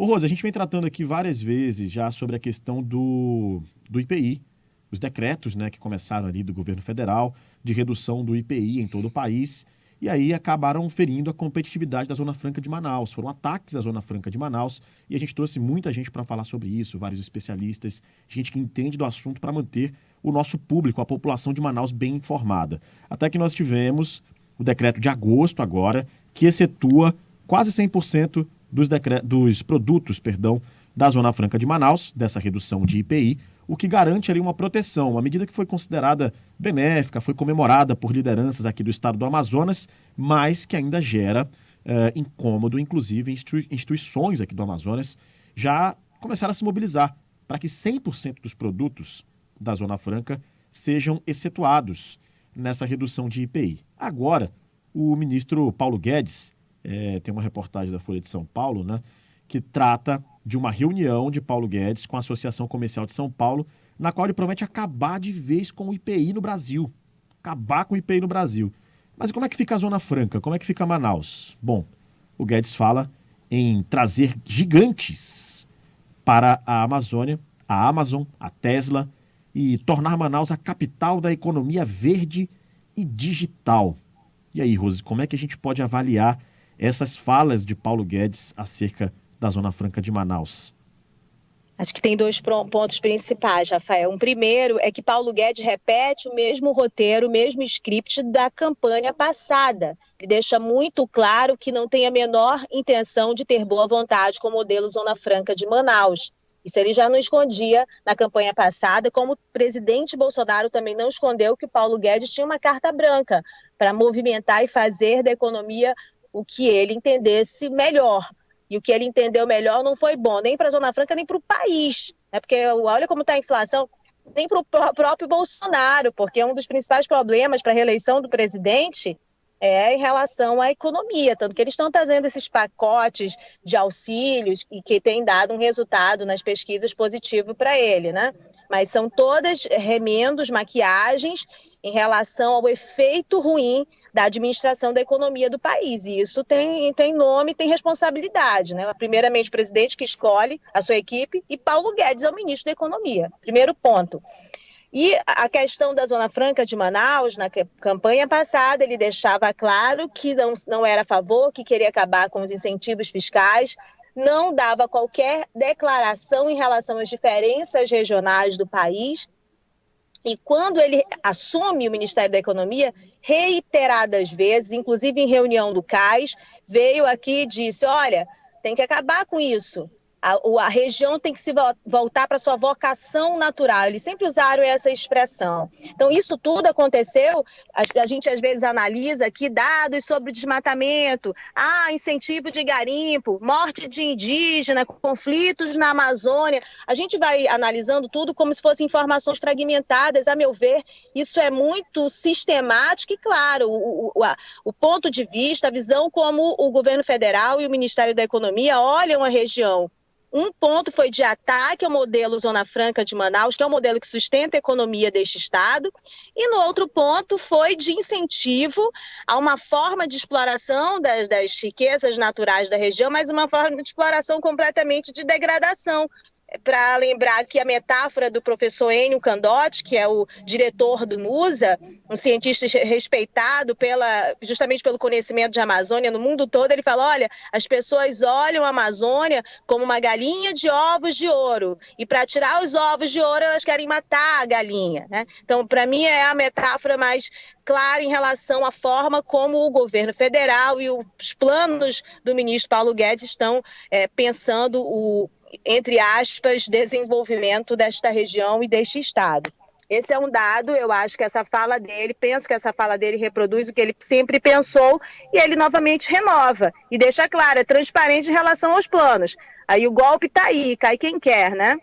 Ô, Rose, a gente vem tratando aqui várias vezes já sobre a questão do IPI, os decretos, né, que começaram ali do governo federal de redução do IPI em todo o país, e aí acabaram ferindo a competitividade da Zona Franca de Manaus. Foram ataques à Zona Franca de Manaus e a gente trouxe muita gente para falar sobre isso, vários especialistas, gente que entende do assunto para manter o nosso público, a população de Manaus bem informada. Até que nós tivemos o decreto de agosto agora, que excetua quase 100% dos produtos, da Zona Franca de Manaus, dessa redução de IPI, o que garante ali uma proteção, uma medida que foi considerada benéfica, foi comemorada por lideranças aqui do estado do Amazonas, mas que ainda gera incômodo, inclusive instituições aqui do Amazonas já começaram a se mobilizar para que 100% dos produtos da Zona Franca sejam excetuados nessa redução de IPI. Agora, o ministro Paulo Guedes, tem uma reportagem da Folha de São Paulo, né, que trata de uma reunião de Paulo Guedes com a Associação Comercial de São Paulo, na qual ele promete acabar de vez com o IPI no Brasil. Acabar com o IPI no Brasil. Mas como é que fica a Zona Franca? Como é que fica Manaus? Bom, o Guedes fala em trazer gigantes para a Amazônia, a Amazon, a Tesla, e tornar Manaus a capital da economia verde e digital. E aí, Rose, como é que a gente pode avaliar essas falas de Paulo Guedes acerca da Zona Franca de Manaus? Acho que tem dois pontos principais, Rafael. Um primeiro é que Paulo Guedes repete o mesmo roteiro, o mesmo script da campanha passada. Ele deixa muito claro que não tem a menor intenção de ter boa vontade com o modelo Zona Franca de Manaus. Isso ele já não escondia na campanha passada, como o presidente Bolsonaro também não escondeu que Paulo Guedes tinha uma carta branca para movimentar e fazer da economia o que ele entendesse melhor. E o que ele entendeu melhor não foi bom, nem para a Zona Franca, nem para o país. Porque olha como está a inflação, nem para o próprio Bolsonaro, porque um dos principais problemas para a reeleição do presidente é em relação à economia, tanto que eles estão trazendo esses pacotes de auxílios e que tem dado um resultado nas pesquisas positivo para ele, né? Mas são todas remendos, maquiagens em relação ao efeito ruim da administração da economia do país. E isso tem nome, tem responsabilidade, né? Primeiramente, o presidente que escolhe a sua equipe e Paulo Guedes é o ministro da Economia. Primeiro ponto. E a questão da Zona Franca de Manaus, na campanha passada, ele deixava claro que não era a favor, que queria acabar com os incentivos fiscais, não dava qualquer declaração em relação às diferenças regionais do país. E quando ele assume o Ministério da Economia, reiteradas vezes, inclusive em reunião do CAIS, veio aqui e disse, olha, tem que acabar com isso. A região tem que se voltar para sua vocação natural. Eles sempre usaram essa expressão. Então, isso tudo aconteceu. A gente, às vezes, analisa aqui dados sobre desmatamento, incentivo de garimpo, morte de indígena, conflitos na Amazônia. A gente vai analisando tudo como se fossem informações fragmentadas. A meu ver, isso é muito sistemático e, claro, o ponto de vista, a visão como o governo federal e o Ministério da Economia olham a região. Um ponto foi de ataque ao modelo Zona Franca de Manaus, que é o modelo que sustenta a economia deste estado, e no outro ponto foi de incentivo a uma forma de exploração das riquezas naturais da região, mas uma forma de exploração completamente de degradação. Para lembrar aqui a metáfora do professor Enio Candotti, que é o diretor do MUSA, um cientista respeitado justamente pelo conhecimento de Amazônia no mundo todo, ele fala, olha, as pessoas olham a Amazônia como uma galinha de ovos de ouro, e para tirar os ovos de ouro elas querem matar a galinha, né? Então, para mim, é a metáfora mais clara em relação à forma como o governo federal e os planos do ministro Paulo Guedes estão pensando entre aspas, desenvolvimento desta região e deste estado. Esse é um dado, eu acho que penso que essa fala dele reproduz o que ele sempre pensou e ele novamente renova e deixa claro, é transparente em relação aos planos. Aí o golpe está aí, cai quem quer, né?